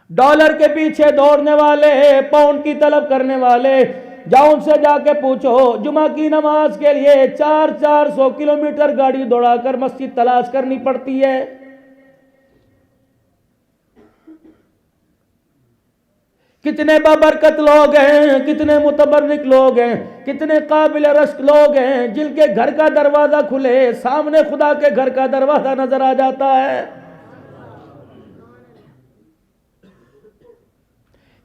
Dollar کے پیچھے دوڑنے والے، پاؤنڈ کی طلب کرنے والے، جاؤ ان سے جا کے پوچھو، جمعہ کی نماز کے لیے 400 کلومیٹر گاڑی دوڑا کر مسجد تلاش کرنی پڑتی ہے۔ کتنے بابرکت لوگ ہیں، کتنے متبرک لوگ ہیں، کتنے قابل رشک لوگ ہیں جن کے گھر کا دروازہ کھلے سامنے خدا کے گھر کا دروازہ نظر آ جاتا ہے۔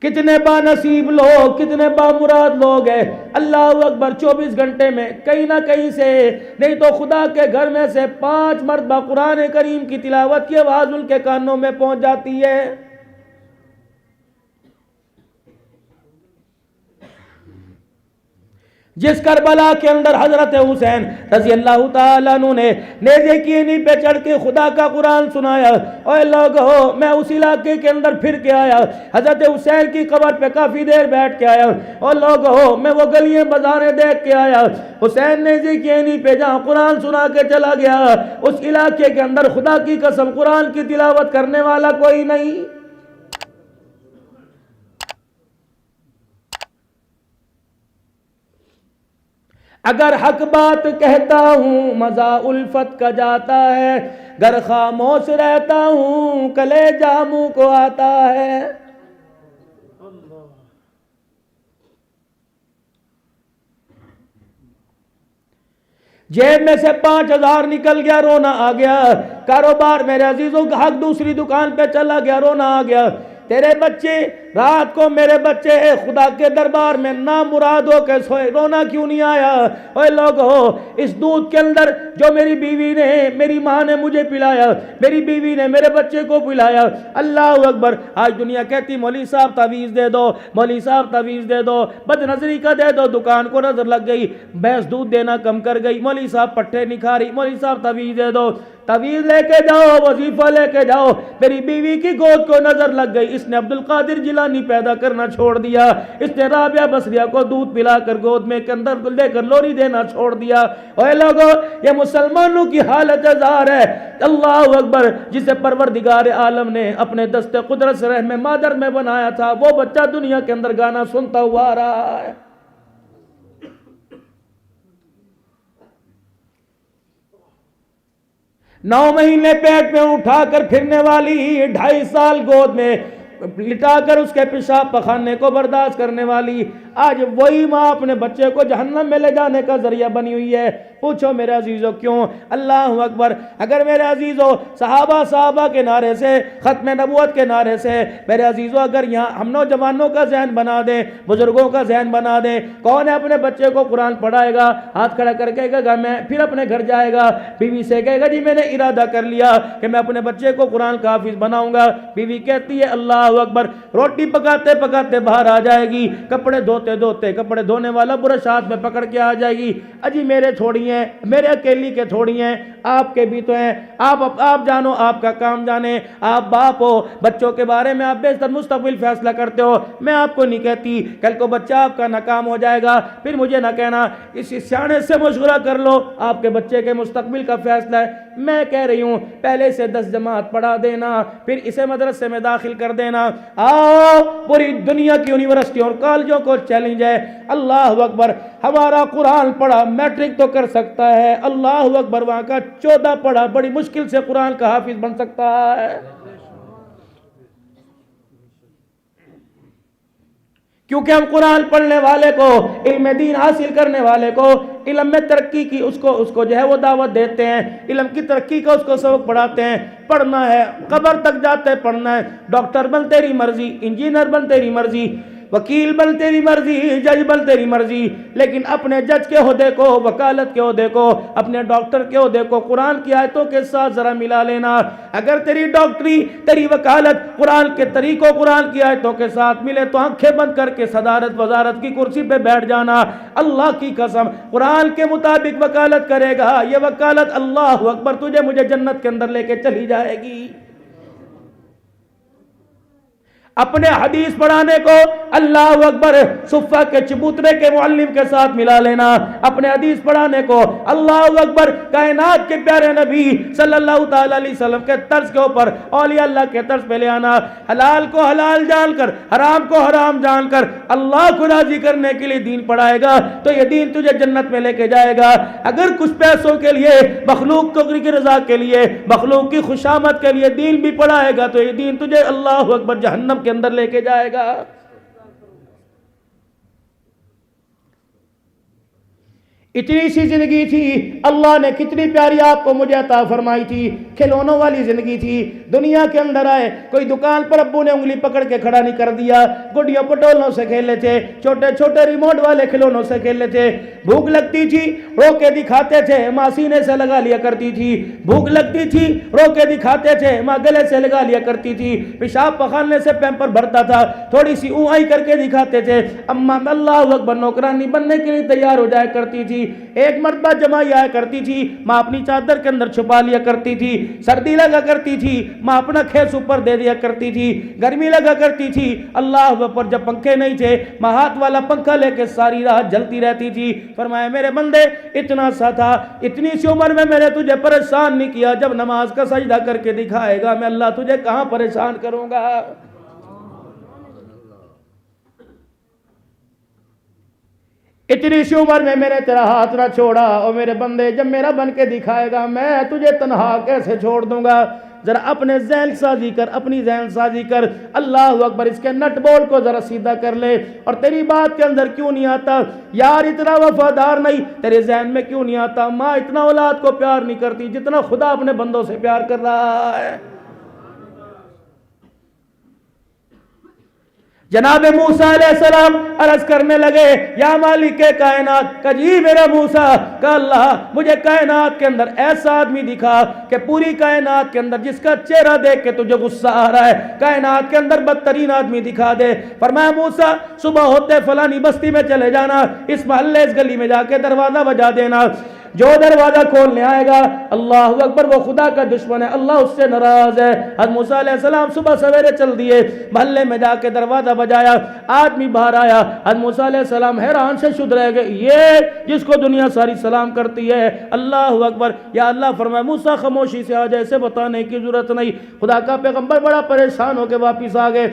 کتنے با نصیب لوگ، کتنے بامراد لوگ ہیں۔ اللہ اکبر، 24 گھنٹے میں کہیں نہ کہیں سے، نہیں تو خدا کے گھر میں سے 5 مرتبہ قرآن کریم کی تلاوت کی آواز ان کے کانوں میں پہنچ جاتی ہے۔ جس کربلا کے اندر حضرت حسین رضی اللہ تعالیٰ عنہ نے نیزے کی اینی پہ چڑھ کے خدا کا قرآن سنایا، اے لوگو میں اس علاقے کے اندر پھر کے آیا، حضرت حسین کی قبر پہ کافی دیر بیٹھ کے آیا، اور لوگو میں وہ گلیاں بازاریں دیکھ کے آیا، حسین نیزے کی اینی پہ جہاں قرآن سنا کے چلا گیا اس علاقے کے اندر خدا کی قسم قرآن کی تلاوت کرنے والا کوئی نہیں۔ اگر حق بات کہتا ہوں مزہ الفت کا جاتا ہے، گر خاموش رہتا ہوں کلیجہ منہ کو آتا ہے۔ جیب میں سے 5,000 نکل گیا، رونا آ گیا۔ کاروبار میرے عزیزوں کا حق دوسری دکان پہ چلا گیا، رونا آ گیا۔ تیرے بچے رات کو میرے بچے خدا کے دربار میں نامراد ہو کے سوئے، رونا کیوں نہیں آیا؟ اے لوگو، اس دودھ کے اندر جو میری بیوی نے، میری ماں نے مجھے پلایا، میری بیوی نے میرے بچے کو پلایا، اللہ اکبر، آج دنیا کہتی مولوی صاحب تعویذ دے دو، مولوی صاحب تعویذ دے دو، بد نظری کا دے دو، دکان کو نظر لگ گئی، بھینس دودھ دینا کم کر گئی، مولوی صاحب پٹھے نہیں کھا رہی، مولوی صاحب تعویذ دے دو، تعویذ لے کے جاؤ، وظیفہ لے کے جاؤ، میری بیوی کی گود کو نظر لگ گئی، اس نے عبدالقادر جیلانی پیدا کرنا چھوڑ دیا، اس نے رابعہ بصریہ کو دودھ پلا کر گود میں کے اندر لے کر لوری دینا چھوڑ دیا۔ اے لوگو، یہ مسلمانوں کی حالت ظاہر ہے۔ اللہ اکبر، جسے پروردگار عالم نے اپنے دست قدرت سے رحم مادر میں بنایا تھا، وہ بچہ دنیا کے اندر گانا سنتا ہوا آ رہا ہے۔ 9 مہینے پیٹ میں اٹھا کر پھرنے والی، 2.5 سال گود میں لٹا کر اس کے پیشاب پخانے کو برداشت کرنے والی، آج وہی ماں اپنے بچے کو جہنم میں لے جانے کا ذریعہ بنی ہوئی ہے۔ پوچھو میرے عزیزو کیوں؟ اللہ اکبر، اگر میرے عزیزو صحابہ کے نعرے سے، ختم نبوت کے نعرے سے، میرے عزیزو اگر یہاں ہم نوجوانوں کا ذہن بنا دیں، بزرگوں کا ذہن بنا دیں، کون ہے اپنے بچے کو قرآن پڑھائے گا؟ ہاتھ کھڑا کر کے کہے گا میں، پھر اپنے گھر جائے گا، بیوی سے کہے گا جی میں نے ارادہ کر لیا کہ میں اپنے بچے کو قرآن کا حافظ بناؤں گا، بیوی کہتی ہے اللہ اکبر، روٹی پکاتے پکاتے باہر آ جائے گی، کپڑے دھوتے دھوتے کپڑے دھونے والا برش ہاتھ میں پکڑ کے آ جائے گی، اجی میرے تھوڑی ہیں، میرے اکیلی کے تھوڑی ہیں، آپ کے بھی تو ہیں، آپ جانو، آپ کا کام جانے، آپ باپ ہو، بچوں کے بارے میں آپ بہتر مستقبل فیصلہ کرتے ہو، میں آپ کو نہیں کہتی کل کو بچہ آپ کا ناکام ہو جائے گا پھر مجھے نہ کہنا، اس سیانے سے مشورہ کر لو، آپ کے بچے کے مستقبل کا فیصلہ ہے۔ میں کہہ رہی ہوں پہلے سے 10 جماعت پڑھا دینا، پھر اسے مدرسے میں داخل کر دینا، آؤ پوری دنیا کی یونیورسٹیوں اور کالجوں کو چیلنج ہے، اللہ اکبر، ہمارا قرآن پڑھا میٹرک تو کر سکتا ہے، اللہ اکبر، وہاں کا 14 پڑھا بڑی مشکل سے قرآن کا حافظ بن سکتا ہے۔ کیونکہ ہم قرآن پڑھنے والے کو، علم دین حاصل کرنے والے کو، علم میں ترقی کی اس کو جو ہے وہ دعوت دیتے ہیں، علم کی ترقی کا اس کو سبق پڑھاتے ہیں، پڑھنا ہے، قبر تک جاتے پڑھنا ہے، ڈاکٹر بن تیری مرضی، انجینئر بن تیری مرضی، وکیل بن تیری مرضی، جج بن تیری مرضی، لیکن اپنے جج کے عہدے کو، وکالت کے عہدے کو، اپنے ڈاکٹر کے عہدے کو قرآن کی آیتوں کے ساتھ ذرا ملا لینا۔ اگر تیری ڈاکٹری، تیری وکالت قرآن کے طریقوں، قرآن کی آیتوں کے ساتھ ملے تو آنکھیں بند کر کے صدارت وزارت کی کرسی پہ بیٹھ جانا، اللہ کی قسم قرآن کے مطابق وکالت کرے گا، یہ وکالت اللہ اکبر تجھے مجھے جنت کے اندر لے کے چلی جائے گی۔ اپنے حدیث پڑھانے کو اللہ اکبر صفہ کے چبوترے کے معلم کے ساتھ ملا لینا، اپنے حدیث پڑھانے کو اللہ اکبر کائنات کے پیارے نبی صلی اللہ تعالی علیہ وسلم کے طرز کے اوپر اولیاء اللہ کے طرز پہ لے آنا، حلال کو حلال جان کر حرام کو حرام جان کر اللہ کو راضی کرنے کے لیے دین پڑھائے گا تو یہ دین تجھے جنت میں لے کے جائے گا۔ اگر کچھ پیسوں کے لیے، مخلوق کی رضا کے لیے، مخلوق کی خوشامد کے لیے دین بھی پڑھائے گا تو یہ دین تجھے اللہ اکبر جہنم کے اندر لے کے جائے گا۔ اتنی سی زندگی تھی، اللہ نے کتنی پیاری آپ کو مجھے عطا فرمائی تھی، کھلونوں والی زندگی تھی۔ دنیا کے اندر آئے، کوئی دکان پر ابو نے انگلی پکڑ کے کھڑا نہیں کر دیا، گڈیوں پٹولوں سے کھیلے تھے، چھوٹے چھوٹے ریموٹ والے کھلونوں سے کھیلے تھے۔ بھوک لگتی تھی رو کے دکھاتے تھے، ماں سینے سے لگا لیا کرتی تھی، بھوک لگتی تھی رو کے دکھاتے تھے، ماں گلے سے لگا لیا کرتی تھی، پیشاب پخانے سے پیمپر بھرتا تھا، تھوڑی سی اونائی کر کے دکھاتے تھے، اماں اللہ اکبر نوکرانی بننے کے لیے تیار ہو جایا کرتی تھی۔ ایک مرتبہ جمائی آیا کرتی تھی، ماں اپنی چادر کے اندر چھپا لیا کرتی تھی، سردی لگا کرتی تھی، ماں اپنا کھیس اوپر دے دیا کرتی تھی، گرمی لگا کرتی تھی، اللہ پر جب پنکھے نہیں تھے ماں ہاتھ والا پنکھا لے کے ساری رات جلتی رہتی تھی۔ فرمایا میرے بندے اتنا سا تھا، اتنی سی عمر میں نے تجھے پریشان نہیں کیا، جب نماز کا سجدہ کر کے دکھائے گا میں اللہ تجھے کہاں پریشان کروں گا۔ اتنی سی عمر میں نے تیرا ہاتھ نہ چھوڑا، اور میرے بندے جب میرا بن کے دکھائے گا میں تجھے تنہا کیسے چھوڑ دوں گا۔ ذرا اپنے ذہن سازی کر، اپنی ذہن سازی کر، اللہ اکبر اس کے نٹ بول کو ذرا سیدھا کر لے۔ اور تیری بات کے اندر کیوں نہیں آتا یار اتنا وفادار نہیں، تیرے ذہن میں کیوں نہیں آتا ماں اتنا اولاد کو پیار نہیں کرتی جتنا خدا اپنے بندوں سے پیار کر رہا ہے۔ جناب موسیٰ علیہ السلام عرض کرنے لگے یا مالک کائنات، کہ جی میرا موسیٰ، کہ اللہ مجھے کائنات کے اندر ایسا آدمی دکھا کہ پوری کائنات کے اندر جس کا چہرہ دیکھ کے تجھے غصہ آ رہا ہے، کائنات کے اندر بدترین آدمی دکھا دے۔ فرمایا موسیٰ صبح ہوتے فلانی بستی میں چلے جانا، اس محلے اس گلی میں جا کے دروازہ بجا دینا، جو دروازہ کھولنے آئے گا اللہ اکبر وہ خدا کا دشمن ہے، اللہ اس سے ناراض ہے۔ حضرت موسیٰ علیہ السلام صبح سویرے چل دیے، محلے میں جا کے دروازہ بجایا، آدمی باہر آیا، حضرت موسیٰ علیہ السلام حیران سے شد رہ گئے، یہ جس کو دنیا ساری سلام کرتی ہے، اللہ اکبر۔ یا اللہ فرمایا موسیٰ خاموشی سے آ جائے، اسے بتانے کی ضرورت نہیں۔ خدا کا پیغمبر بڑا پریشان ہو کے واپس آ گئے،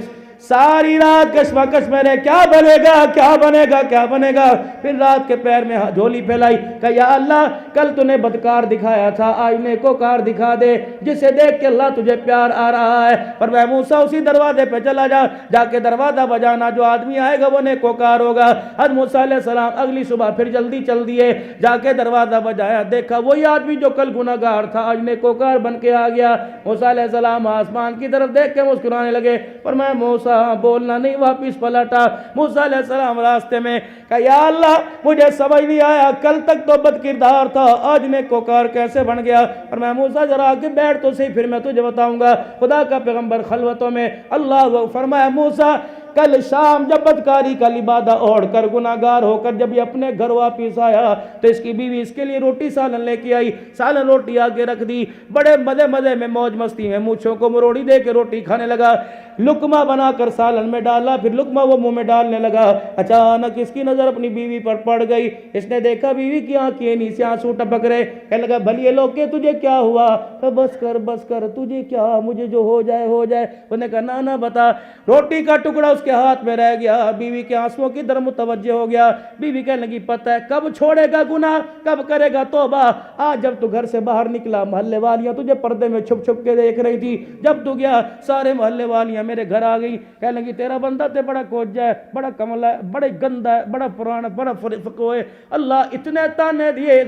ساری رات کشمکش میں رہے، کیا بنے گا کیا بنے گا کیا بنے گا۔ پھر رات کے پیر میں جھولی پھیلائی کہ یا اللہ کل تو نے بدکار دکھایا تھا، آج نیکوکار دکھا دے جسے دیکھ کے اللہ تجھے پیار آ رہا ہے۔ پر میں موسیٰ اسی دروازے پہ چلا جا کے دروازہ بجانا، جو آدمی آئے گا وہ نیکوکار ہوگا۔ حضرت موسیٰ علیہ السلام اگلی صبح پھر جلدی چل دیے، جا کے دروازہ بجایا، دیکھا وہی آدمی جو کل گناہگار تھا آج نیکوکار بن کے آ گیا۔ موسیٰ علیہ السلام آسمان کی طرف دیکھ کے مسکرانے لگے، پر میں موسیٰ بولنا نہیں، واپس پلٹا۔ موسیٰ علیہ السلام راستے میں کہ یا اللہ مجھے سمجھ نہیں آیا، کل تک تو بد کردار تھا آج نیکوکار کیسے بن گیا۔ اور میں موسیٰ ذرا آگے بیٹھ تو صحیح پھر میں تجھے بتاؤں گا۔ خدا کا پیغمبر خلوتوں میں اللہ فرمایا موسیٰ کل شام جب بدکاری کا لبادہ اوڑھ کر گناہگار ہو کر جب یہ اپنے گھر واپس آیا تو اس کی بیوی اس کے لیے روٹی سالن لے کے آئی، سالن روٹی آگے رکھ دی، بڑے مزے میں موج مستی میں مونچھوں کو مروڑی دے کے روٹی کھانے لگا، لقمہ بنا کر سالن میں ڈالا، پھر لقمہ وہ منہ میں ڈالنے لگا۔ اچانک اس کی نظر اپنی بیوی پر پڑ گئی، اس نے دیکھا بیوی کی آنکھیں نیچے آنسو ٹپک رہے، کہنے لگا بھلیے لوگ کہ تجھے کیا ہوا؟ کہ بس کر تجھے کیا، مجھے جو ہو جائے ہو جائے۔ انہوں نے کہا نہ بتا۔ روٹی کا ٹکڑا اس کے ہاتھ میں رہ گیا، بیوی کے آنسوؤں کی طرف متوجہ ہو گیا۔ بیوی کہنے لگی پتہ ہے کب چھوڑے گا گناہ، کب کرے گا توبہ؟ آج جب تو گھر سے باہر نکلا محلے والیاں تجھے پردے میں چھپ چھپ کے دیکھ رہی تھی، جب تو گیا سارے محلے والیاں میرے گھر آ گئی، کہنے لگی تیرا بندہ تے بڑا کوجا ہے، بڑا کملا ہے، بڑا گندا ہے، بڑا پرانا، بڑا فقو ہے۔ اللہ اتنے تانے دیے،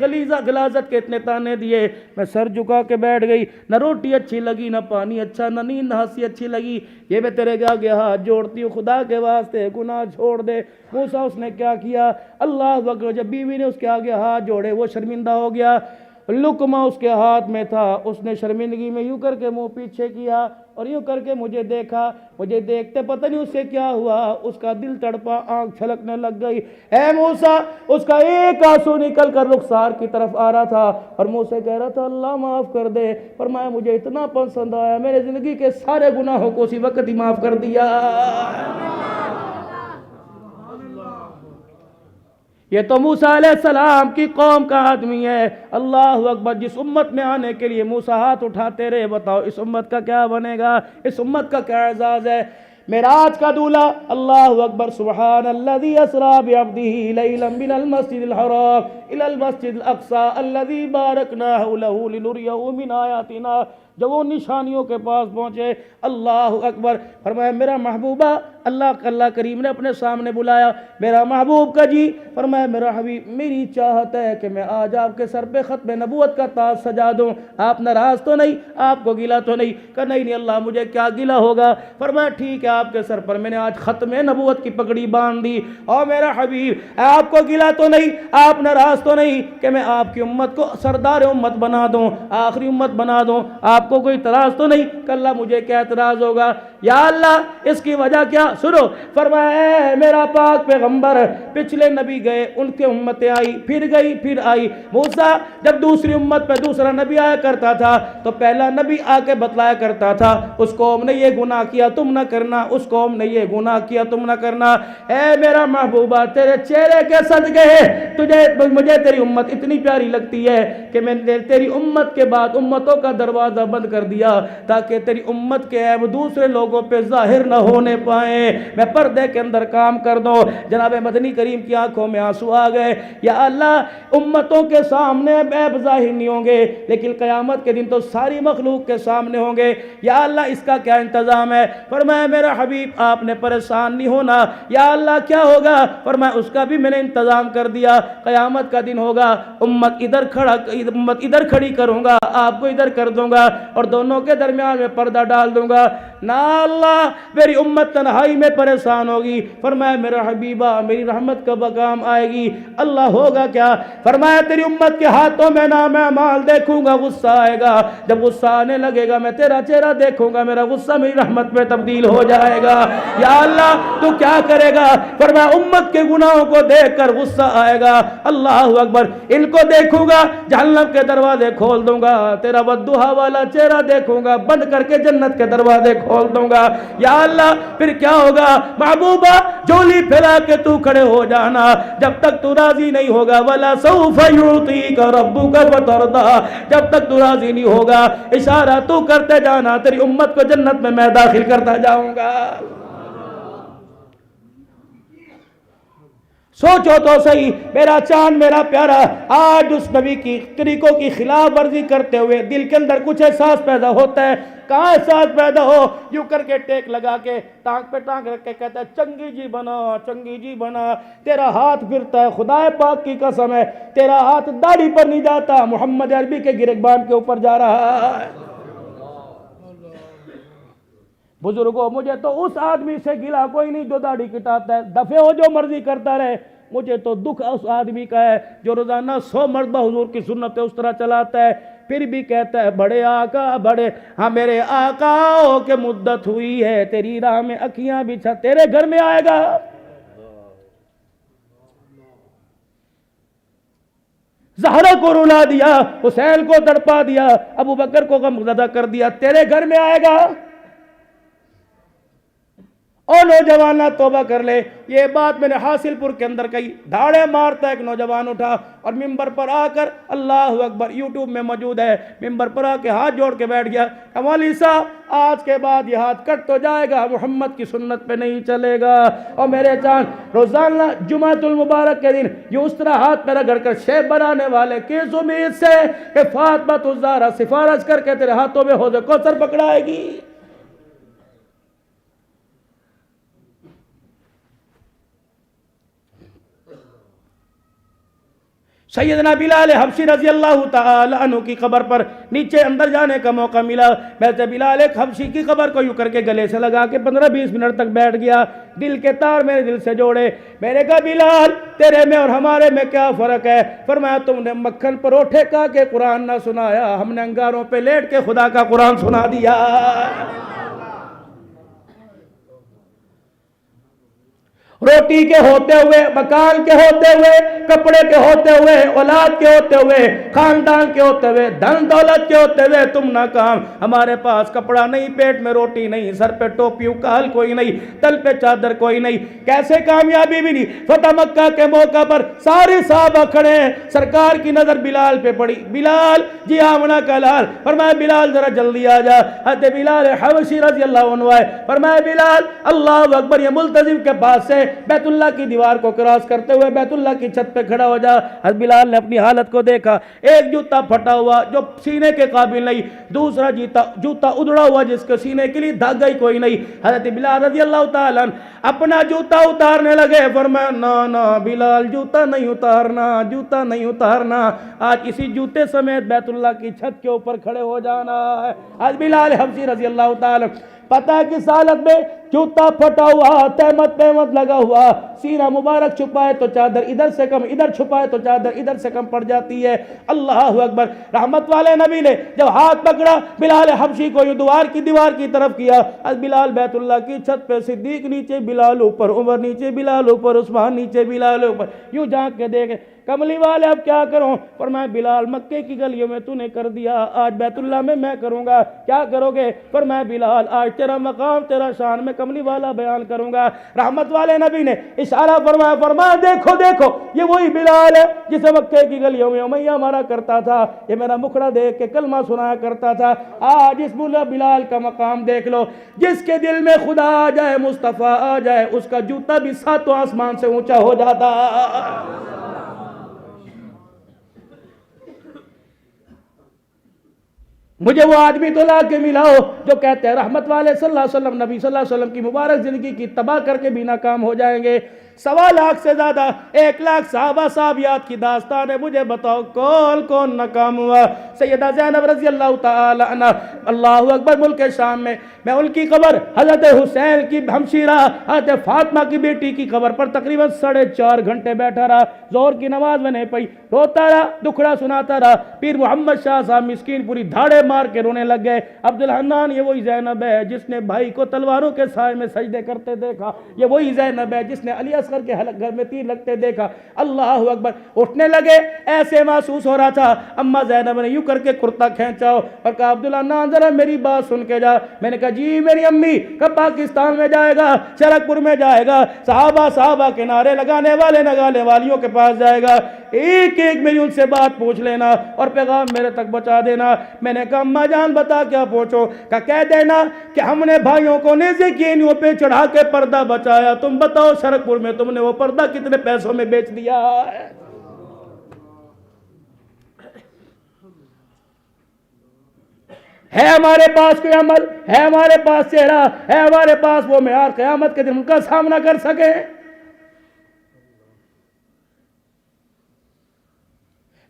غلاظت کے اتنے تانے دیے، میں سر جھکا کے بیٹھ گئی، نہ روٹی اچھی لگی، نہ پانی اچھا، نہ نیند نہ ہنسی اچھی لگی۔ یہ میں تیرے آگے ہاتھ جوڑتی ہوں، خدا کے واسطے گناہ چھوڑ دے۔ موسیٰ اس نے کیا کیا، اللہ اکبر، جب بیوی نے اس کے آگے ہاتھ جوڑے وہ شرمندہ ہو گیا، لقمہ اس کے ہاتھ میں تھا، اس نے شرمندگی میں یوں کر کے منہ پیچھے کیا اور یوں کر کے مجھے دیکھا، مجھے دیکھتے پتہ نہیں اس سے کیا ہوا، اس کا دل تڑپا، آنکھ چھلکنے لگ گئی۔ اے موسیٰ، اس کا ایک آنسو نکل کر رخسار کی طرف آ رہا تھا اور منہ سے کہہ رہا تھا اللہ معاف کر دے۔ فرمایا مجھے اتنا پسند آیا، میرے زندگی کے سارے گناہوں کو اسی وقت ہی معاف کر دیا۔ یہ تو موسیٰ علیہ السلام کی قوم کا آدمی ہے۔ اللہ اکبر، جس امت میں آنے کے لیے موسیٰ ہاتھ اٹھاتے رہے، بتاؤ اس امت کا کیا بنے گا، اس امت کا کیا اعزاز ہے۔ معراج کا دولہ، اللہ اکبر، سبحان الذی اسریٰ بعبدہ لیلا من المسجد الحرام الی المسجد الاقصی الذی بارکنا حولہ لنریہ من آیاتنا۔ جب وہ نشانیوں کے پاس پہنچے، اللہ اکبر، فرمایا میرا محبوبہ، اللہ کریم نے اپنے سامنے بلایا، میرا محبوب کا جی، فرمایا میرا حبیب، میری چاہت ہے کہ میں آج آپ کے سر پہ ختم نبوت کا تاج سجا دوں، آپ ناراض تو نہیں، آپ کو گلہ تو نہیں؟ کہا نہیں اللہ، مجھے کیا گلہ ہوگا۔ فرمایا ٹھیک ہے، آپ کے سر پر میں نے آج ختم نبوت کی پگڑی باندھ دی، اور میرا حبیب آپ کو گلہ تو نہیں، آپ ناراض تو نہیں کہ میں آپ کی امت کو سردار امت بنا دوں، آخری امت بنا دوں، آپ کو کوئی اعتراض تو نہیں؟ کہ اللہ مجھے کیا اعتراض ہوگا یا اللہ، اس کی وجہ کیا؟ سنو، فرمایا اے میرا پاک پیغمبر، پچھلے نبی گئے، ان کے امتیں آئی، پھر گئی، پھر آئی۔ موسیٰ، جب دوسری امت پہ دوسرا نبی آیا کرتا تھا تو پہلا نبی آ کے بتلایا کرتا تھا اس قوم نے یہ گناہ کیا تم نہ کرنا، اس قوم نے یہ گناہ کیا تم نہ کرنا۔ اے میرا محبوبہ، تیرے چہرے کے صدقے مجھے تیری امت اتنی پیاری لگتی ہے کہ میں نے تیری امت کے بعد امتوں کا دروازہ بند کر دیا تاکہ تیری امت کے عیب دوسرے لوگوں پہ ظاہر نہ ہونے پائیں، میں پردے کے اندر کام کر دوں۔ جناب مدنی کریم کی آنکھوں میں آنسو آ گئے۔ یا اللہ، امتوں کے سامنے عیب ظاہر نہیں ہوں گے لیکن قیامت کے دن تو ساری مخلوق کے سامنے ہوں گے، یا اللہ اس کا کیا انتظام ہے؟ فرمایا میرا حبیب آپ نے پریشان نہیں ہونا۔ یا اللہ کیا ہوگا؟ فرمایا اس کا بھی میں نے انتظام کر دیا، قیامت کا دن ہوگا، امت ادھر کھڑی کروں گا، آپ کو ادھر کر دوں گا اور دونوں کے درمیان میں پردہ ڈال دوں گا۔ نہ اللہ، میری امت تنہائی میں پریشان ہوگی۔ فرمایا میرا حبیبہ، میری رحمت کب کام آئے گی؟ اللہ ہوگا کیا؟ فرمایا تیری امت کے ہاتھوں میں نام اعمال دیکھوں گا، غصہ آئے گا، جب غصہ آنے لگے گا میں تیرا چہرہ دیکھوں گا، میرا غصہ میری رحمت میں تبدیل ہو جائے گا۔ یا اللہ تو کیا کرے گا؟ فرمایا امت کے گناہوں کو دیکھ کر غصہ آئے گا، اللہ اکبر، ان کو دیکھوں گا جہنم کے دروازے کھول دوں گا، تیرا والضحیٰ والا چہرہ دیکھوں گا بند کر کے جنت کے دروازے کھول دوں گا۔ یا اللہ پھر کیا ہوگا؟ محبوبہ جولی پھیلا کے تو کھڑے ہو جانا، جب تک تو راضی نہیں ہوگا، وَلَا سَوْفَ يُعْطِيكَ رَبُّكَ فَتَرْضَىٰ، جب تک تو راضی نہیں ہوگا اشارہ تو کرتے جانا، تیری امت کو جنت میں داخل کرتا جاؤں گا۔ سوچو تو صحیح، میرا چاند میرا پیارا، آج اس نبی کی طریقوں کی خلاف ورزی کرتے ہوئے دل کے اندر کچھ احساس پیدا ہوتا ہے۔ کہاں احساس پیدا ہو؟ یوں کر کے ٹیک لگا کے ٹانگ پہ ٹانگ رکھ کے کہتا ہے چنگی جی بنا، چنگی جی بنا، تیرا ہاتھ پھرتا ہے، خدا پاک کی قسم ہے تیرا ہاتھ داڑھی پر نہیں جاتا، محمد عربی کے گریبان کے اوپر جا رہا ہے۔ بزرگوں، مجھے تو اس آدمی سے گلا کوئی نہیں جو داڑھی کٹاتا ہے، دفعے ہو جو مرضی کرتا رہے، مجھے تو دکھ اس آدمی کا ہے جو روزانہ 100 مرتبہ حضور کی سنت اس طرح چلاتا ہے، پھر بھی کہتا ہے بڑے آقا بڑے، ہاں میرے آقاؤں کے مدت ہوئی ہے، تیری راہ میں اکھیاں بچھا، تیرے گھر میں آئے گا۔ زہرا کو رلا دیا، حسین کو تڑپا دیا، ابو بکر کو غمزدہ کر دیا، تیرے گھر میں آئے گا۔ اور نوجوانہ توبہ کر لے، یہ بات میں نے حاصل پور کے اندر کہی، دھاڑے مارتا ایک نوجوان اٹھا اور ممبر پر آ کر، اللہ اکبر، یوٹیوب میں موجود ہے، ممبر پر آ کے ہاتھ جوڑ کے بیٹھ گیا، مولوی صاحب آج کے بعد یہ ہاتھ کٹ تو جائے گا، محمد کی سنت پہ نہیں چلے گا۔ اور میرے چاند روزانہ جمعۃ المبارک کے دن یہ اس طرح ہاتھ پہ رگڑ کر شیب بنانے والے کس امید سے کہ فاطمہ الزہرا سفارش کر کے تیرے ہاتھوں میں حوض کوثر پکڑائے گی؟ سیدنا بلال حبشی رضی اللہ تعالی عنہ کی قبر پر نیچے اندر جانے کا موقع ملا. میں سے بلال ایک حبشی کی قبر کو یوں کر کے گلے سے لگا کے 15-20 منٹ تک بیٹھ گیا. دل کے تار میرے دل سے جوڑے. میں نے کہا بلال تیرے میں اور ہمارے میں کیا فرق ہے؟ فرمایا تم نے مکھن پروٹھے کا کے قرآن نہ سنایا، ہم نے انگاروں پہ لیٹ کے خدا کا قرآن سنا دیا. روٹی کے ہوتے ہوئے، مکان کے ہوتے ہوئے، کپڑے کے ہوتے ہوئے، اولاد کے ہوتے ہوئے، خاندان کے ہوتے ہوئے، دھن دولت کے ہوتے ہوئے تم ناکام. ہمارے پاس کپڑا نہیں، پیٹ میں روٹی نہیں، سر پہ ٹوپی کال کوئی نہیں، تل پہ چادر کوئی نہیں. کیسے کامیابی بھی نہیں؟ فتح مکہ کے موقع پر سارے صحابہ کھڑے ہیں، سرکار کی نظر بلال پہ پڑی. بلال جی آمنہ کا لال. فرمایا بلال ذرا جلدی آ جا. حضرت بلال حبشی رضی اللہ عنہ آئے. فرمایا بلال اللہ اکبر، یہ ملتزم کے پاس سے بیت اللہ کی دیوار کو کراس کرتے ہوئے بیت اللہ کی چھت پہ کھڑا ہو جا. حضرت بلال نے اپنی حالت کو دیکھا، ایک جوتا پھٹا ہوا جو سینے کے قابل نہیں، دوسرا جوتا ادڑا ہوا جس کے سینے کے لیے دھاگا ہی کوئی نہیں. حضرت بلال رضی اللہ تعالیٰ اپنا جوتا اتارنے لگے. فرمایا نا بلال جوتا نہیں اتارنا، جوتا نہیں اتارنا، آج اسی جوتے سمیت بیت اللہ کی چھت کے اوپر کھڑے ہو جانا ہے. حضرت بلال حبشی رضی اللہ تعالیٰ پتہ ہے کس حالت میں؟ جوتا پھٹا ہوا، تہمت لگا ہوا، سینہ مبارک چھپائے تو چادر ادھر سے کم، ادھر چھپائے تو چادر ادھر سے کم پڑ جاتی ہے. اللہ اکبر. رحمت والے نبی نے جب ہاتھ پکڑا بلال حبشی کو یوں دیوار کی طرف کیا. از بلال بیت اللہ کی چھت پہ، صدیق نیچے، بلال اوپر، عمر نیچے، بلال اوپر، عثمان نیچے، بلال اوپر. یوں جھانک کے دیکھے کملی والے اب کیا کروں؟ فرمایا بلال مکے کی گلیوں میں تو نے کر دیا، آج بیت اللہ میں کروں گا. کیا کرو گے؟ فرمایا بلال آج تیرا مقام، تیرا شان میں کملی والا بیان کروں گا. رحمت والے نبی نے اشارہ فرمایا دیکھو یہ وہی بلال ہے جسے مکے کی گلیوں میں امیہ مارا کرتا تھا، یہ میرا مکھڑا دیکھ کے کلمہ سنایا کرتا تھا. آج اس بلال کا مقام دیکھ لو. جس کے دل میں خدا آ جائے، مصطفیٰ آ جائے، اس کا جوتا بھی 7 آسمان سے اونچا ہو جاتا. مجھے وہ آدمی تو لا کے ملا ہو جو کہتے ہیں رحمت والے صلی اللہ علیہ وسلم، نبی صلی اللہ علیہ وسلم کی مبارک زندگی کی تباہ کر کے بھی ناکام ہو جائیں گے. 1.25 لاکھ سے زیادہ، 1 لاکھ صحابہ صحابیات کی داستان ہے. مجھے بتاؤ کون ناکام ہوا؟ سیدہ زینب رضی اللہ تعالی عنہ، اللہ اکبر. ملک شام میں ان کی قبر، حضرت حسین کی ہمشیرہ حضرت فاطمہ کی بیٹی کی قبر پر تقریباً 4.5 گھنٹے بیٹھا رہا. زور کی نماز میں نہیں پڑھی، روتا رہا، دکھڑا سناتا رہا. پیر محمد شاہ صاحب مسکین پوری دھاڑے مار کے رونے لگ گئے. عبدالحنان یہ وہی زینب ہے جس نے بھائی کو تلواروں کے سائے میں سجدے کرتے دیکھا. یہ وہی زینب ہے جس نے علی اصغر کے گھر میں تیر لگتے دیکھا. اللہ اکبر. اٹھنے لگے، ایسے محسوس ہو رہا تھا اما زینب نے یوں کر کے کرتا کھینچا اور کہا عبدالحنان ذرا میری بات سن کے جا. میں نے کہا جی میری امی. کب پاکستان میں جائے گا؟ شرک پور میں جائے گا. صحابہ کے نعرے لگانے والے نگانے والیوں کے پاس جائے گا. ایک میری ان سے بات پوچھ لینا اور پیغام میرے تک بچا دینا. میں نے کہا اماں جان بتا کیا پوچھو؟ کہہ دینا کہ ہم نے بھائیوں کو نیزے کی اینیوں پہ چڑھا کے پردہ بچایا. تم بتاؤ شرک پور میں تم نے وہ پردہ کتنے پیسوں میں بیچ دیا ہے؟ ہے ہمارے پاس کوئی عمل؟ ہے ہمارے پاس چہرہ؟ ہے ہمارے پاس وہ معیار قیامت کے دن ان کا سامنا کر سکے؟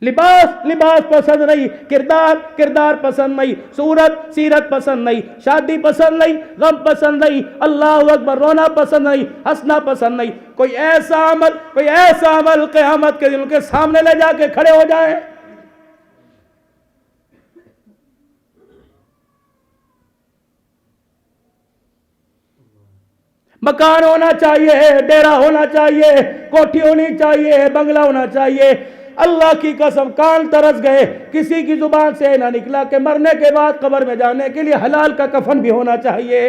لباس پسند نہیں، کردار پسند نہیں، سیرت پسند نہیں، شادی پسند نہیں، غم پسند نہیں، اللہ اکبر، رونا پسند نہیں، ہنسنا پسند نہیں. کوئی ایسا عمل قیامت کے دن کے سامنے لے جا کے کھڑے ہو جائیں. مکان ہونا چاہیے، ڈیرا ہونا چاہیے، کوٹھی ہونی چاہیے، بنگلہ ہونا چاہیے. اللہ کی قسم کان ترس گئے. کسی کی زبان سے نہ نکلا کہ مرنے کے بعد قبر میں جانے کے لیے حلال کا کفن بھی ہونا چاہیے.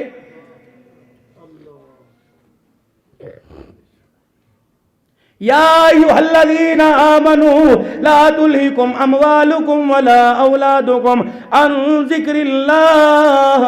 یا ایھا الذین آمنوا لا تلہکم اموالکم ولا اولادکم عن ذکر اللہ.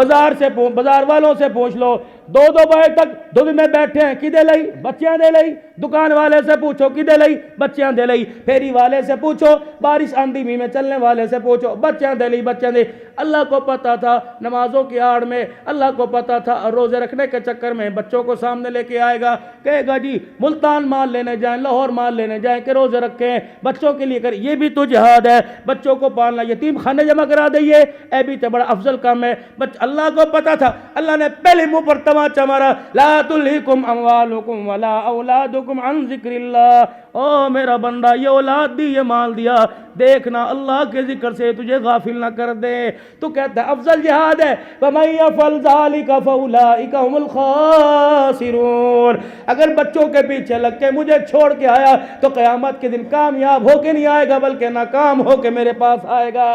بازار والوں سے پوچھ لو 2 بجے تک دھوپ میں بیٹھے ہیں کدے لئی بچیاں دے لئی دکان والے سے پوچھو کدے لئی بچیاں دے لئی پھیری والے سے پوچھو بارش آندھی میں چلنے والے سے پوچھو بچیاں دے لئی بچیاں دے اللہ کو پتا تھا نمازوں کی آڑ میں اللہ کو پتا تھا روزے رکھنے کے چکر میں بچوں کو سامنے لے کے آئے گا کہے گا جی ملتان مال لینے جائیں لاہور مال لینے جائیں کہ روزے رکھیں بچوں کے لیے کر یہ بھی تو جہاد ہے بچوں کو پالنا یتیم خانے جمع کرا دئیے اے بھی تو بڑا افضل کام ہے اللہ کو پتا تھا اللہ نے پہلے منہ پر تماچا مارا لا تلہکم اموالکم ولا اولادکم عن ذکر اللہ او میرا بندہ یہ اولاد دی یہ مال دیا دیکھنا اللہ کے ذکر سے تجھے غافل نہ کر دے تو کہتا ہے افضل جہاد ہے وَمَن يَفْعَلْ ذَلِكَ فَأُولَٰئِكَ هُمُ الْخَاسِرُونَ اگر بچوں کے پیچھے لگ کے مجھے چھوڑ کے آیا تو قیامت کے دن کامیاب ہو کے نہیں آئے گا بلکہ ناکام ہو کے میرے پاس آئے گا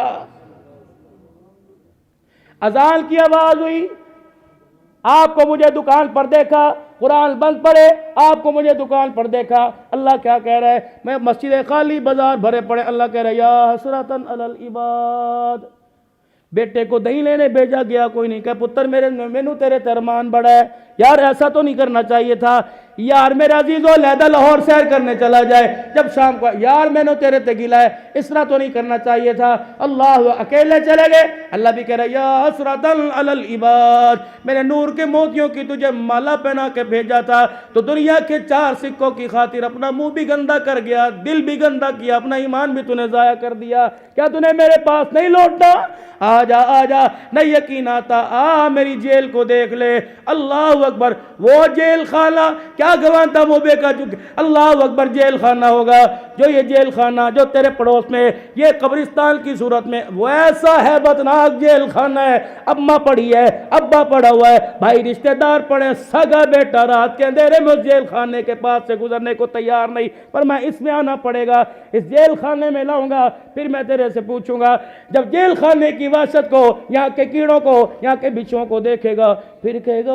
اذان کی آواز ہوئی آپ کو مجھے دکان پر دیکھا قرآن بند پڑے آپ کو مجھے دکان پر دیکھا اللہ کیا کہہ رہا ہے میں مسجد خالی بازار بھرے پڑے اللہ کہہ رہا ہے یا حسرتاً علی العباد بیٹے کو دہی لینے بھیجا گیا کوئی نہیں کہ پتر مینو تیرے ترمان بڑا ہے یار ایسا تو نہیں کرنا چاہیے تھا یار میرے عزیزو علیحدہ لاہور سیر کرنے چلا جائے جب شام کو یار میں نے تیرے تے گلا ہے اس طرح تو نہیں کرنا چاہیے تھا اللہ اکیلے چلے گئے اللہ بھی کہہ رہا ہے یا حسرتاً علی العباد میں نے نور کے موتیوں کی تجھے مالا پہنا کے بھیجا تھا تو دنیا کے 4 سکوں کی خاطر اپنا منہ بھی گندا کر گیا دل بھی گندا کیا اپنا ایمان بھی تو نے ضائع کر دیا کیا تو نے میرے پاس نہیں لوٹنا آ جا نہ یقین آتا میری جیل کو دیکھ لے اللہ اکبر وہ جیل خانہ کیا گوانتا موبے کا چکے اللہ اکبر جیل خانہ ہوگا جو یہ جیل خانہ جو تیرے پڑوس میں یہ قبرستان کی صورت میں وہ ایسا ہیبتناک جیل خانہ ہے اماں پڑھی ہے ابا پڑھا ہوا ہے بھائی رشتہ دار پڑھے سگا بیٹا رات کے اندھیرے میں اس جیل خانے کے پاس سے گزرنے کو تیار نہیں پر میں اس میں آنا پڑے گا اس جیل خانے میں لاؤں گا پھر میں تیرے سے پوچھوں گا جب جیل خانے کی وحشت کو یہاں کے کیڑوں کو یہاں کے بچھوں کو دیکھے گا پھر کہے گا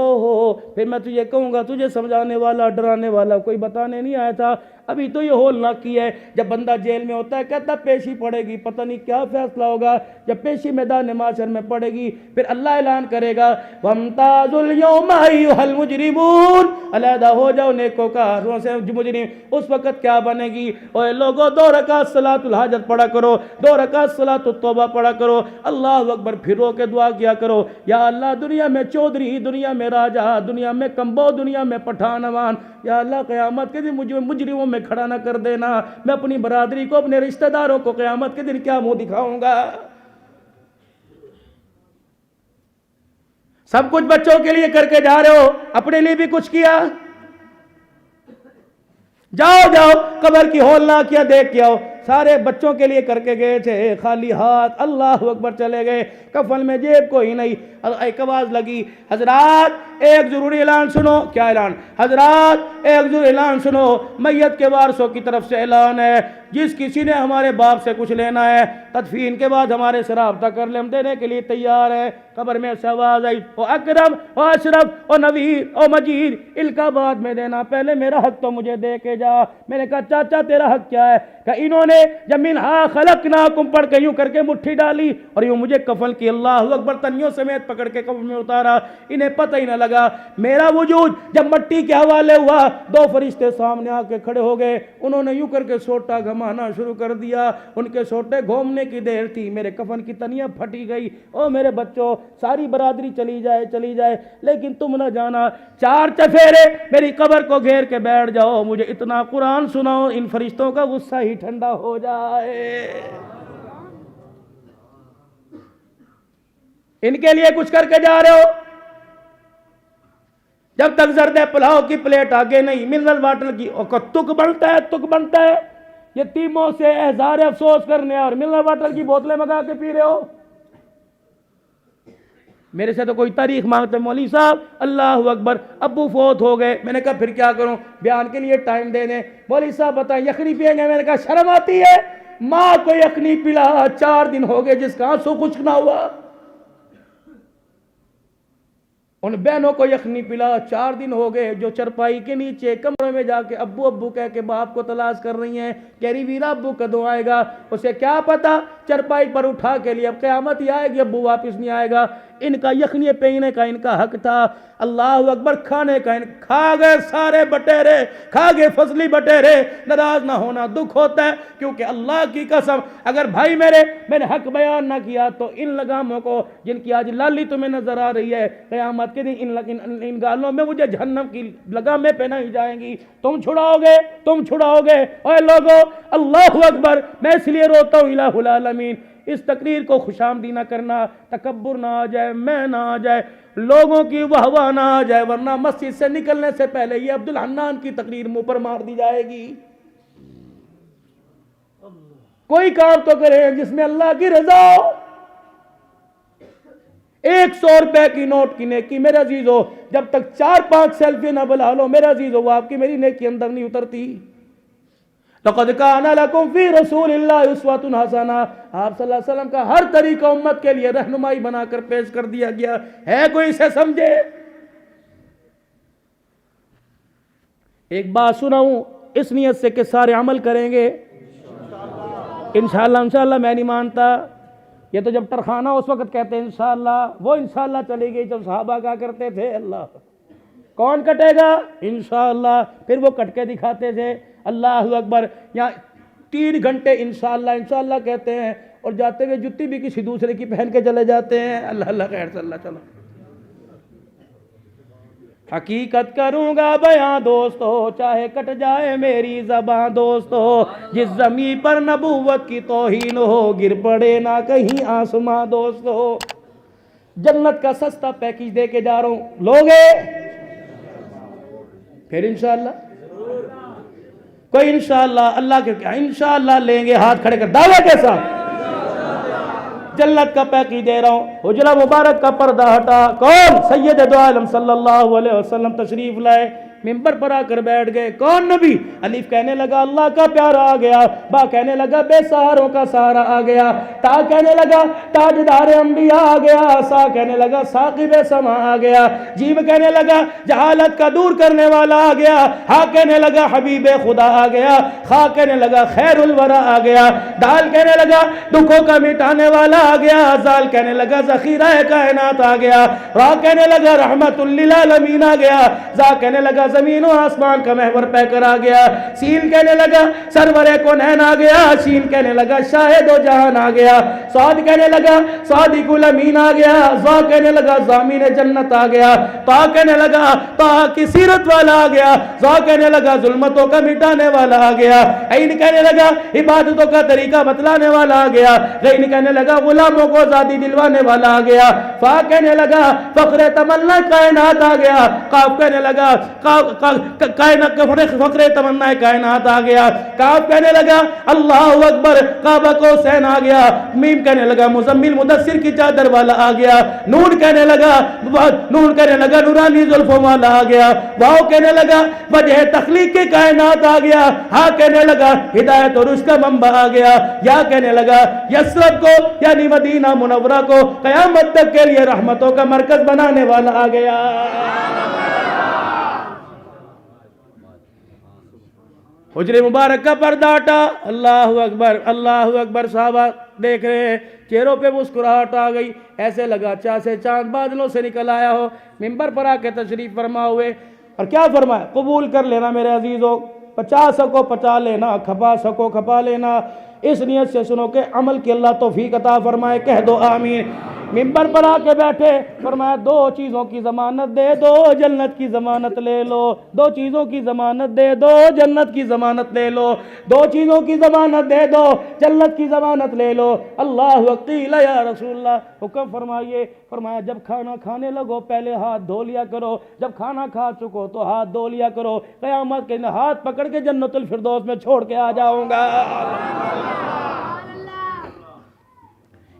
پھر میں تجھے کہوں گا تجھے سمجھانے والا ڈرانے والا کوئی بتانے نہیں آیا تھا ابھی تو یہ ہول نہ کی ہے جب بندہ جیل میں ہوتا ہے کہتا پیشی پڑے گی پتہ نہیں کیا فیصلہ ہوگا جب پیشی میدان معاشر میں پڑے گی پھر اللہ اعلان کرے گا وَامْتَازُوا الْيَوْمَ أَيُّهَا الْمُجْرِمُونَ علیحدہ ہو جاؤ نیکوکاروں سے مجرم اس وقت کیا بنے گی اوے لوگوں 2 رکعت صلاۃ الحاجت پڑھا کرو 2 رکعت صلاۃ التوبہ پڑھا کرو اللہ اکبر پھر رو کے دعا کیا کرو یا اللہ دنیا میں چودھری دنیا میں راجہ دنیا میں کمبو دنیا میں پٹھانوان یا اللہ قیامت کے دن مجھے مجرموں میں کھڑا نہ کر دینا میں اپنی برادری کو اپنے رشتہ داروں کو قیامت کے دن کیا منہ دکھاؤں گا سب کچھ بچوں کے لیے کر کے جا رہے ہو اپنے لیے بھی کچھ کیا جاؤ قبر کی ہول نہ کیا دیکھ کے آؤ سارے بچوں کے لیے کر کے گئے تھے خالی ہاتھ اللہ اکبر چلے گئے کفن میں جیب کوئی نہیں ایک آواز لگی حضرات ایک ضروری اعلان سنو کیا اعلان حضرات ایک ضروری اعلان سنو میت کے وارثوں کی طرف سے اعلان ہے جس کسی نے ہمارے باپ سے کچھ لینا ہے تدفین کے بعد ہمارے سے رابطہ کر لیں ہم دینے کے لیے تیار ہیں قبر میں سے آواز آئی او اکرم او اشرف او نویر او مجید الکا بعد میں دینا پہلے میرا حق تو مجھے دے کے جا میں نے کہا چاچا تیرا حق کیا ہے کہ انہوں نے جب منہا خلقناکم پڑھ کے یوں کر کے مٹھی ڈالی اور یوں مجھے کفن کی اللہ اکبر تنیوں سمیت پکڑ کے قبر میں اتارا انہیں پتہ ہی نہ لگا میرا وجود جب مٹی کے حوالے ہوا 2 فرشتے سامنے آ کے کھڑے ہو گئے انہوں نے یوں کر کے سوٹا گھمانا شروع کر دیا ان کے سوٹے گھومنے کی دیر تھی میرے کفن کی تنیاں پھٹی گئی او میرے بچوں ساری برادری چلی جائے لیکن تم نہ جانا 4 چفیرے میری قبر کو گھیر کے بیٹھ جاؤ مجھے اتنا قرآن سناؤ ان فرشتوں کا غصہ ہی ٹھنڈا ہو جائے ان کے لیے کچھ کر کے جا رہے ہو جب تک زرد پلاؤ کی پلیٹ آگے نہیں منرل واٹر کی تک بنتا ہے یتیموں سے اظہار افسوس کرنے اور منرل واٹر کی بوتلیں منگا کے پی رہے ہو میرے سے تو کوئی تاریخ مانگتے مولوی صاحب اللہ اکبر ابو فوت ہو گئے میں نے کہا پھر کیا کروں بیان کے لیے ٹائم دے دیں مولوی صاحب بتائیں یخنی پئیں گے میں نے کہا شرم آتی ہے ماں کو یخنی پلا 4 دن ہو گئے جس کا آنسو خشک نہ ہوا ان بہنوں کو یخنی پلا 4 دن ہو گئے جو چرپائی کے نیچے کمرے میں جا کے ابو کہہ کے باپ کو تلاش کر رہی ہیں کہہ رہی ویرا ابو کدوں آئے گا اسے کیا پتا چرپائی پر اٹھا کے لیے اب قیامت ہی آئے گی ابو واپس نہیں آئے گا ان کا یخنی پینے کا ان کا حق تھا، اللہ اکبر، کھانے کا کھا گئے سارے بٹیرے، کھا گئے فضلی بٹیرے۔ ناراض نہ ہونا، دکھ ہوتا ہے، کیونکہ اللہ کی قسم اگر بھائی میں نے حق بیان نہ کیا تو ان لگاموں کو جن کی آج لالی تمہیں نظر آ رہی ہے، قیامت کے دن ان گالوں میں مجھے جہنم کی لگامیں پہنائی جائیں گی، تم چھڑاؤ گے۔ اے لوگو، اللہ اکبر، میں اس لیے روتا ہوں الہ العالمین، اس تقریر کو خوش آمدی نہ کرنا، تکبر نہ آ جائے، میں نہ آ جائے، لوگوں کی واہ نہ آ جائے، ورنہ مسجد سے نکلنے سے پہلے یہ عبدالحنان کی تقریر منہ پر مار دی جائے گی۔ کوئی کام تو کریں جس میں اللہ کی رضا ہو۔ 100 روپے کی نوٹ کی نیکی میرے عزیزو، جب تک 4-5 سیلفی نہ بلا لو میرے عزیزو، وہ آپ کی میری نیکی اندر نہیں اترتی۔ لقد کان لکم فی رسول اللہ اسوۃ حسنہ، آپ صلی اللہ علیہ وسلم کا ہر طریقہ امت کے لیے رہنمائی بنا کر پیش کر دیا گیا ہے، کوئی اسے سمجھے؟ ایک بات سناؤں اس نیت سے کہ سارے عمل کریں گے انشاءاللہ، میں نہیں مانتا، یہ تو جب ترخانہ اس وقت کہتے ہیں انشاءاللہ، وہ انشاءاللہ چلی گئی جب صحابہ کہا کرتے تھے اللہ کون کٹے گا انشاءاللہ، پھر وہ کٹ کے دکھاتے تھے، اللہ اکبر۔ یہاں 3 گھنٹے انشاءاللہ کہتے ہیں اور جاتے ہوئے جتی بھی کسی دوسرے کی پہن کے چلے جاتے ہیں، اللہ خیر سے اللہ چلو۔ حقیقت کروں گا بیاں دوستو، چاہے کٹ جائے میری زباں دوستو، جس زمین پر نبوت کی توہین ہو، گر پڑے نہ کہیں آسماں دوستو۔ جنت کا سستا پیکیج دے کے جا رہا ہوں، لوگے پھر انشاءاللہ کوئی انشاءاللہ، اللہ کے کیا انشاءاللہ لیں گے، ہاتھ کھڑے کر دعویٰ کے ساتھ جنت کا پیکیج دے رہا ہوں۔ حجرہ مبارک کا پردہ ہٹا، کون؟ سید دو عالم صلی اللہ علیہ وسلم تشریف لائے، ممبر پر آ کر بیٹھ گئے، کون نبی؟ الف کہنے لگا اللہ کا پیارا آ گیا، با کہنے لگا بے سہاروں کا سہارا آ گیا، تا کہنے لگا تاجدار انبیاء آ گیا، سا کہنے لگا ثاقب سما آ گیا، جیم کہنے لگا جہالت کا دور کرنے والا آ گیا، ہا کہنے لگا حبیب خدا آ گیا، خا کہنے لگا خیر الورا آ گیا، دال کہنے لگا دکھوں کا مٹانے والا آ گیا، زال کہنے لگا ذخیرہ کائنات آ گیا، را کہنے لگا رحمت للعالمین آ گیا، زا کہنے لگا زمین و آسمان کا محور پہ کر آ گیا، سین کہنے لگا سرور کونین آ گیا، شین کہنے لگا شاہد و جہان آ گیا، صاد کہنے لگا صادق الامین آ گیا، زا کہنے لگا ضامین جنت آ گیا، تا کہنے لگا تا کی سیرت والا آ گیا، زا کہنے لگا ظلمتوں کا مٹانے والا آ گیا، عین کہنے لگا عبادتوں کا طریقہ بتلانے والا آ گیا، غین کہنے لگا غلاموں کو آزادی دلوانے والا آ گیا، فا کہنے لگا فخر تمنا کائنات آ گیا، قاف کہنے لگا کائنات کا فخر تمنا کائنات آ گیا، کاف کہنے لگا اللہ اکبر کعبہ کو حسین آ گیا، میم کہنے لگا مزمل مدثر کی چادر والا آ گیا، نون کہنے لگا نورانی زلفوں والا آ گیا، واو کہنے لگا وجہ تخلیق کی کائنات آ گیا، ہاں کہنے لگا ہدایت اور رشد کا منبع آ گیا، یا کہنے لگا یثرب کو یعنی مدینہ منورہ کو قیامت تک کے لیے رحمتوں کا مرکز بنانے والا آ گیا۔ حجر مبارک کا پردہ ہٹا، اللہ اکبر، صحابہ دیکھ رہے ہیں، چہروں پہ مسکراہٹ آ گئی، ایسے لگا چاہے چاند بادلوں سے نکل آیا ہو، ممبر پر آ کے تشریف فرما ہوئے، اور کیا فرمایا؟ قبول کر لینا میرے عزیزوں، 50 سکو 50 لینا، کھپا سکو کھپا لینا، اس نیت سے سنو کہ عمل کی اللہ توفیق عطا فرمائے، کہہ دو آمین۔ ممبر پر آ کے بیٹھے، فرمایا 2 چیزوں کی ضمانت دے دو، جنت کی ضمانت لے لو، 2 چیزوں کی ضمانت دے دو، جنت کی ضمانت لے لو، 2 چیزوں کی ضمانت دے دو، جنت کی ضمانت لے لو۔ اللہ قیل یا رسول اللہ، حکم فرمائیے، فرمایا جب کھانا کھانے لگو پہلے ہاتھ دھو لیا کرو، جب کھانا کھا چکو تو ہاتھ دھو لیا کرو، قیامت کے دن ہاتھ پکڑ کے جنت الفردوس میں چھوڑ کے آ جاؤں گا۔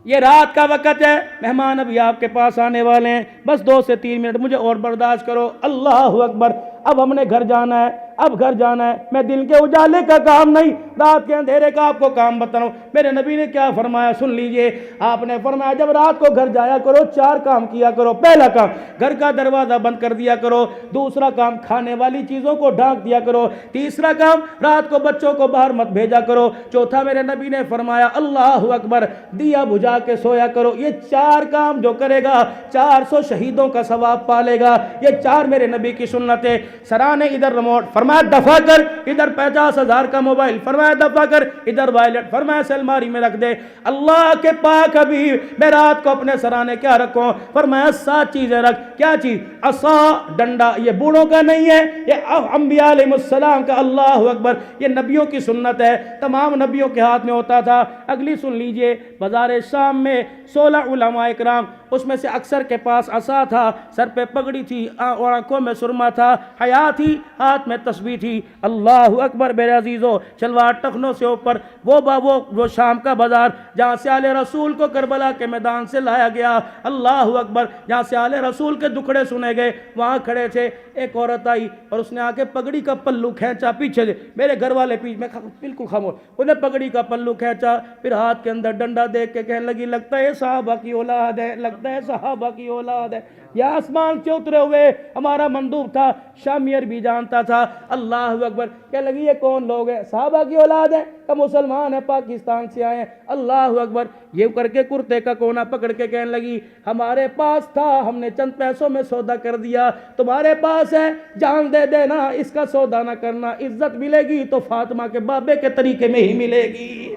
یہ رات کا وقت ہے، مہمان ابھی آپ کے پاس آنے والے ہیں، بس 2 سے 3 منٹ مجھے اور برداشت کرو۔ اللہ اکبر، اب ہم نے گھر جانا ہے، اب گھر جانا ہے، میں دن کے اجالے کا کام نہیں، رات کے اندھیرے کا آپ کو کام بتاؤں۔ میرے نبی نے کیا فرمایا سن لیجئے، آپ نے فرمایا جب رات کو گھر جایا کرو 4 کام کیا کرو۔ پہلا کام گھر کا دروازہ بند کر دیا کرو، دوسرا کام کھانے والی چیزوں کو ڈھانک دیا کرو، تیسرا کام رات کو بچوں کو باہر مت بھیجا کرو، چوتھا میرے نبی نے فرمایا اللہ اکبر دیا بجھا کے سویا کرو۔ یہ 4 کام جو کرے گا 400 شہیدوں کا ثواب پالے گا۔ یہ 4 میرے نبی کی سنت ہے۔ سرا نے ادھر ریموٹ، فرمایا دفع کر، ادھر 50,000 کا موبائل، فرمایا دفع کر، ادھر وائلٹ، فرمایا سے الماری میں رکھ دے۔ اللہ کے پاک حبیب میں رات کو اپنے سرانے کیا رکھوں، فرمایا 7 چیزیں رکھ۔ کیا چیز؟ عصا، ڈنڈا، یہ بوڑھوں کا نہیں ہے، یہ انبیاء علیہ السلام کا۔ اللہ اکبر، یہ نبیوں کی سنت ہے، تمام نبیوں کے ہاتھ میں ہوتا تھا۔ اگلی سن لیجئے، بازار شام میں 16 علماء اکرام، اس میں سے اکثر کے پاس عصا تھا، سر پہ پگڑی تھی، آنکھوں میں سرما تھا، حیا تھی، ہاتھ میں تسبیح تھی۔ اللہ اکبر میرے عزیزو، شلوار ٹخنوں سے اوپر وہ شام کا بازار جہاں سے آل رسول کو کربلا کے میدان سے لایا گیا، اللہ اکبر، جہاں سے آل رسول کے دکھڑے سنے گئے، وہاں کھڑے تھے۔ ایک عورت آئی اور اس نے آ کے پگڑی کا پلو کھینچا پیچھے سے، میرے گھر والے پیچھے، میں بالکل خاموش، انہیں پگڑی کا پلو کھینچا، پھر ہاتھ کے اندر ڈنڈا دیکھ کے کہنے لگی لگتا ہے صحابہ کی اولاد ہے، لگتا ہے صحابہ کی اولاد ہے۔ یا آسمان سے اترے ہوئے ہمارا مندوب تھا، شامی عربی جانتا تھا۔ اللہ اکبر، کہنے لگی یہ کون لوگ ہیں؟ صحابہ کی اولاد ہے کہ مسلمان ہیں، پاکستان سے آئے ہیں۔ اللہ اکبر، یہ کر کے کرتے کا کونا پکڑ کے کہنے لگی ہمارے پاس تھا، ہم نے چند پیسوں میں سودا کر دیا، تمہارے پاس ہے جان دے دینا، اس کا سودا نہ کرنا، عزت ملے گی تو فاطمہ کے بابے کے طریقے میں ہی ملے گی۔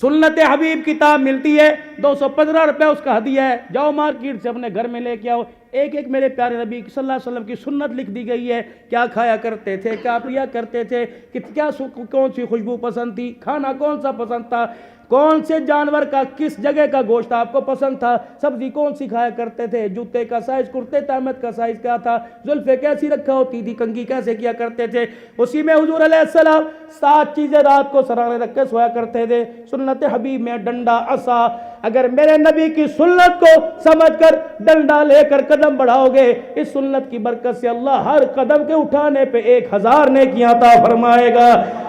سنت حبیب کتاب ملتی ہے، 215 روپے اس کا ہدیہ ہے، جاؤ مارکیٹ سے اپنے گھر میں لے کے آؤ۔ ایک ایک میرے پیارے نبی صلی اللہ علیہ وسلم کی سنت لکھ دی گئی ہے، کیا کھایا کرتے تھے، کیا پیا کرتے تھے، کیا کون سی خوشبو پسند تھی، کھانا کون سا پسند تھا، کون سے جانور کا کس جگہ کا گوشت آپ کو پسند تھا، سبزی کون سی کھایا کرتے تھے، جوتے کا سائز، کرتے تہمت کا سائز کیا تھا، زلفیں کیسی رکھا ہوتی تھی، کنگھی کیسے کیا کرتے تھے۔ اسی میں حضور علیہ السلام 7 چیزیں رات کو سرانے رکھ کے سویا کرتے تھے۔ سنت حبیب میں ڈنڈا، عصا، اگر میرے نبی کی سنت کو سمجھ کر ڈنڈا لے کر قدم بڑھاؤ گے، اس سنت کی برکت سے اللہ ہر قدم کے اٹھانے پہ 1000 نیکیاں عطا فرمائے گا۔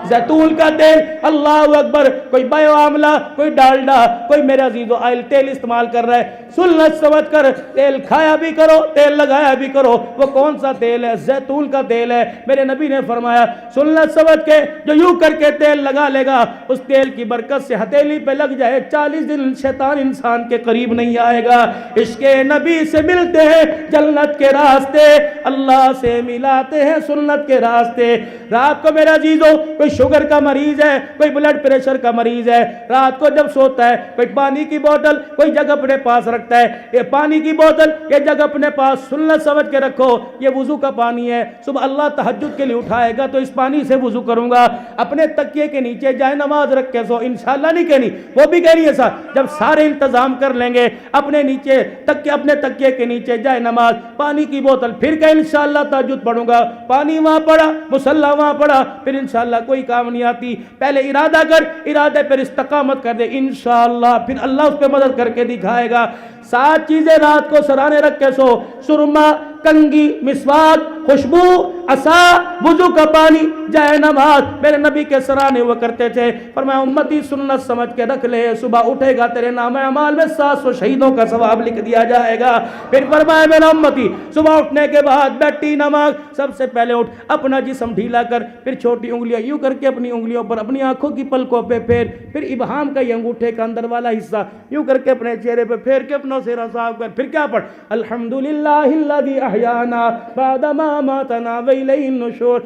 زیتون کا تیل، اللہ اکبر، کوئی بایو آملہ، کوئی ڈالڈا، کوئی میرے عزیزو آئل تیل استعمال کر رہا ہے، سنت سمجھ کر تیل کھایا بھی کرو، تیل لگایا بھی کرو۔ وہ کون سا تیل ہے؟ زیتون کا تیل ہے۔ میرے نبی نے فرمایا سنت سمجھ کے جو یوں کر کے تیل لگا لے گا، اس تیل کی برکت سے ہتھیلی پہ لگ جائے 40 دن شیطان انسان کے قریب نہیں آئے گا۔ عشق نبی سے ملتے ہیں جنت کے راستے، اللہ سے ملاتے ہیں سنت کے راستے۔ رات کو میرا عزیزو کوئی شوگر کا مریض ہے، کوئی بلڈ پریشر کا مریض ہے، رات کو جب سوتا ہے کوئی پانی کی بوتل کوئی جگہ اپنے پاس رکھتا ہے، یہ پانی کی بوتل یہ جگہ اپنے پاس سنت سمجھ کے رکھو، یہ وضو کا پانی ہے، صبح اللہ تہجد کے لیے اٹھائے گا تو اس پانی سے وضو کروں گا۔ اپنے تکیے کے نیچے جائے نماز رکھ کے سو، انشاءاللہ نہیں کہنی، وہ بھی کہہ رہی ہے صاحب، جب سارے انتظام کر لیں گے اپنے نیچے اپنے تکیے کے نیچے جائے نماز، پانی کی بوتل، پھر کہ انشاءاللہ تہجد پڑھوں گا، پانی وہاں پڑا، مصلی وہاں پڑا، پھر انشاءاللہ کوئی کام نہیں آتی۔ پہلے ارادہ کر، ارادے پر استقامت کر دے، انشاءاللہ پھر اللہ اس پہ مدد کر کے دکھائے گا۔ 7 چیزیں رات کو سرانے رکھ کے سو، سرما، کنگھی، مسواک، خوشبو، عصا، وضو کا پانی، جائے نماز، میرے نبی کے سرانے ہوا کرتے تھے۔ فرمایا امتی سنت سمجھ کے رکھ لے، صبح اٹھے گا تیرے نام اعمال میں 700 شہیدوں کا ثواب لکھ دیا جائے گا۔ پھر فرمایا میرا امتی صبح اٹھنے کے بعد بیٹھی نماز، سب سے پہلے اٹھ اپنا جسم ڈھیلا کر، پھر چھوٹی انگلیاں یوں کر کے اپنی انگلیوں پر اپنی آنکھوں کی پلکوں پہ پھر ابہام کا یہ انگوٹھے کا اندر والا حصہ یوں کر کے اپنے چہرے پہ پھیر کے اپنا چہرہ صاف کر، پھر کیا پڑھ الحمدللہ الذی احیانا بعد ما اماتنا والیہ النشور۔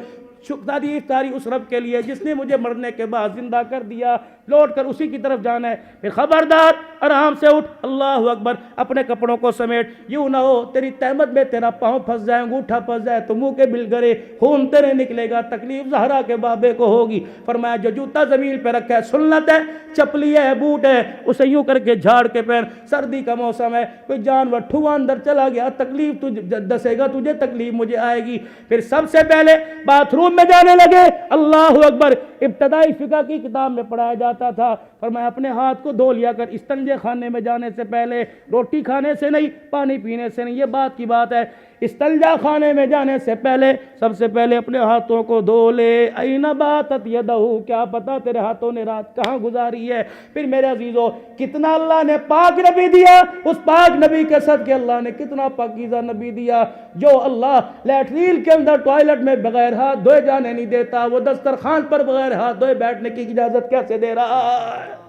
تعریف اس رب کے لیے جس نے مجھے مرنے کے بعد زندہ کر دیا، لوٹ کر اسی کی طرف جانا ہے۔ پھر خبردار آرام سے اٹھ، اللہ اکبر، اپنے کپڑوں کو سمیٹ، یوں نہ ہو تیری تہمت میں تیرا پاؤں پھنس جائے، انگوٹھا پھنس جائے تو منہ کے بل گرے، خون تیرے نکلے گا، تکلیف زہرا کے بابے کو ہوگی۔ فرمایا جو جوتا زمین پہ رکھا ہے سنت ہے، چپلی ہے، بوٹ ہے، اسے یوں کر کے جھاڑ کے پہن۔ سردی کا موسم ہے، کوئی جانور ٹھوا اندر چلا گیا، تکلیف تجھے دسے گا، تجھے تکلیف مجھے آئے گی۔ پھر سب سے پہلے باتھ روم میں جانے لگے، اللہ اکبر، ابتدائی فقہ کی کتاب میں پڑھایا جاتا تھا۔ فرمایا اپنے ہاتھ کو دھو لیا کر، استنجے خانے میں جانے سے پہلے، روٹی کھانے سے نہیں، پانی پینے سے نہیں، یہ بات کی بات ہے۔ استنجا خانے میں جانے سے پہلے سب سے پہلے اپنے ہاتھوں کو دھو لے. این باتت یدہ، کیا پتا تیرے ہاتھوں نے رات کہاں گزاری ہے. پھر میرے عزیزو کتنا اللہ نے پاک نبی دیا، اس پاک نبی کے صدقے اللہ نے کتنا پاکیزہ نبی دیا جو اللہ لیٹرین کے اندر ٹوائلٹ میں بغیر ہاتھ دھوئے جانے نہیں دیتا، وہ دسترخوان پر بغیر ہاتھ دھوئے بیٹھنے کی اجازت کیسے دے رہا ہے.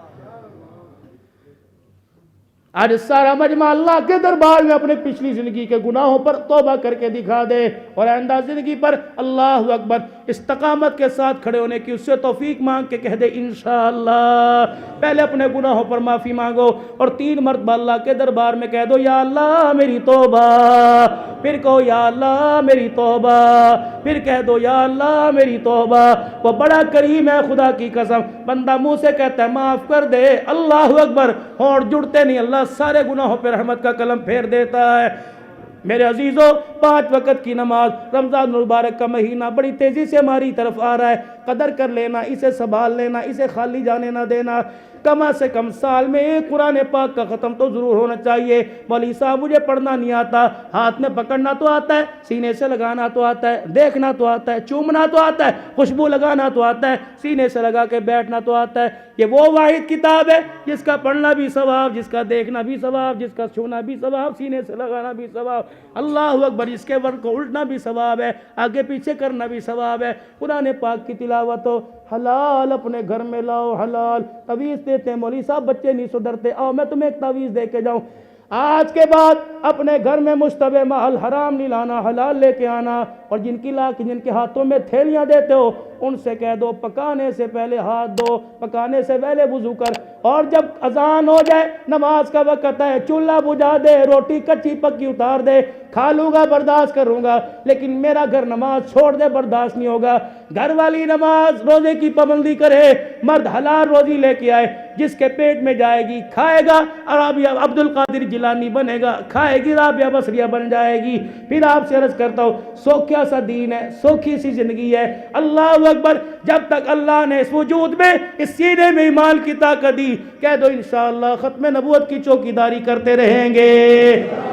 آج سارا مجمع اللہ کے دربار میں اپنے پچھلی زندگی کے گناہوں پر توبہ کر کے دکھا دے اور آئندہ زندگی پر اللہ اکبر استقامت کے ساتھ کھڑے ہونے کی اس سے توفیق مانگ کے کہہ دے انشاءاللہ. پہلے اپنے گناہوں پر معافی مانگو اور 3 مرتبہ اللہ کے دربار میں کہہ دو یا اللہ میری توبہ، پھر کہو یا اللہ میری توبہ، پھر کہہ دو یا اللہ میری توبہ. وہ بڑا کریم ہے خدا کی قسم، بندہ منہ سے کہتا ہے معاف کر دے، اللہ اکبر ہونٹ جڑتے نہیں، اللہ سارے گناہوں پہ رحمت کا قلم پھیر دیتا ہے. میرے عزیزوں 5 وقت کی نماز، رمضان المبارک کا مہینہ بڑی تیزی سے ہماری طرف آ رہا ہے. قدر کر لینا، اسے سنبھال لینا، اسے خالی جانے نہ دینا. کم سے کم سال میں ایک قرآن پاک کا ختم تو ضرور ہونا چاہیے. مولوی صاحب مجھے پڑھنا نہیں آتا، ہاتھ میں پکڑنا تو آتا ہے، سینے سے لگانا تو آتا ہے، دیکھنا تو آتا ہے، چومنا تو آتا ہے، خوشبو لگانا تو آتا ہے، سینے سے لگا کے بیٹھنا تو آتا ہے. یہ وہ واحد کتاب ہے جس کا پڑھنا بھی ثواب، جس کا دیکھنا بھی ثواب، جس کا چھونا بھی ثواب، سینے سے لگانا بھی ثواب. اللہ اکبر، اس کے ورد کو الٹنا بھی ثواب ہے، آگے پیچھے کرنا بھی ثواب ہے. قرآن پاک کی تلاوت ہو، حلال اپنے گھر میں لاؤ، حلال. تعویذ دیتے ہیں مولوی صاحب بچے نہیں سدھرتے، آؤ میں تمہیں ایک تعویذ دے کے جاؤں. آج کے بعد اپنے گھر میں مشتبہ محل حرام نہیں لانا، حلال لے کے آنا. اور جن کے ہاتھوں میں تھیلیاں دیتے ہو ان سے کہہ دو پکانے سے پہلے ہاتھ دو، پکانے سے پہلے وضو کر، اور جب اذان ہو جائے نماز کا وقت ہے چولہا بجھا دے، روٹی کچی پکی اتار دے. کھا لوں گا برداشت کروں گا، لیکن میرا گھر نماز چھوڑ دے برداشت نہیں ہوگا. گھر والی نماز روزے کی پابندی کرے، مرد حلال روزی لے کے آئے، جس کے پیٹ میں جائے گی کھائے گا. رابعہ عبد القادر جیلانی بنے گا، کھائے گی رابعہ بصریہ بن جائے گی. پھر آپ سے عرض کرتا ہوں سوکھیا سا دین ہے، سوکھی سی زندگی ہے. اللہ اکبر، جب تک اللہ نے اس وجود میں اس سینے میں ایمان کی طاقت دی، کہہ دو انشاءاللہ ختم نبوت کی چوکیداری کرتے رہیں گے.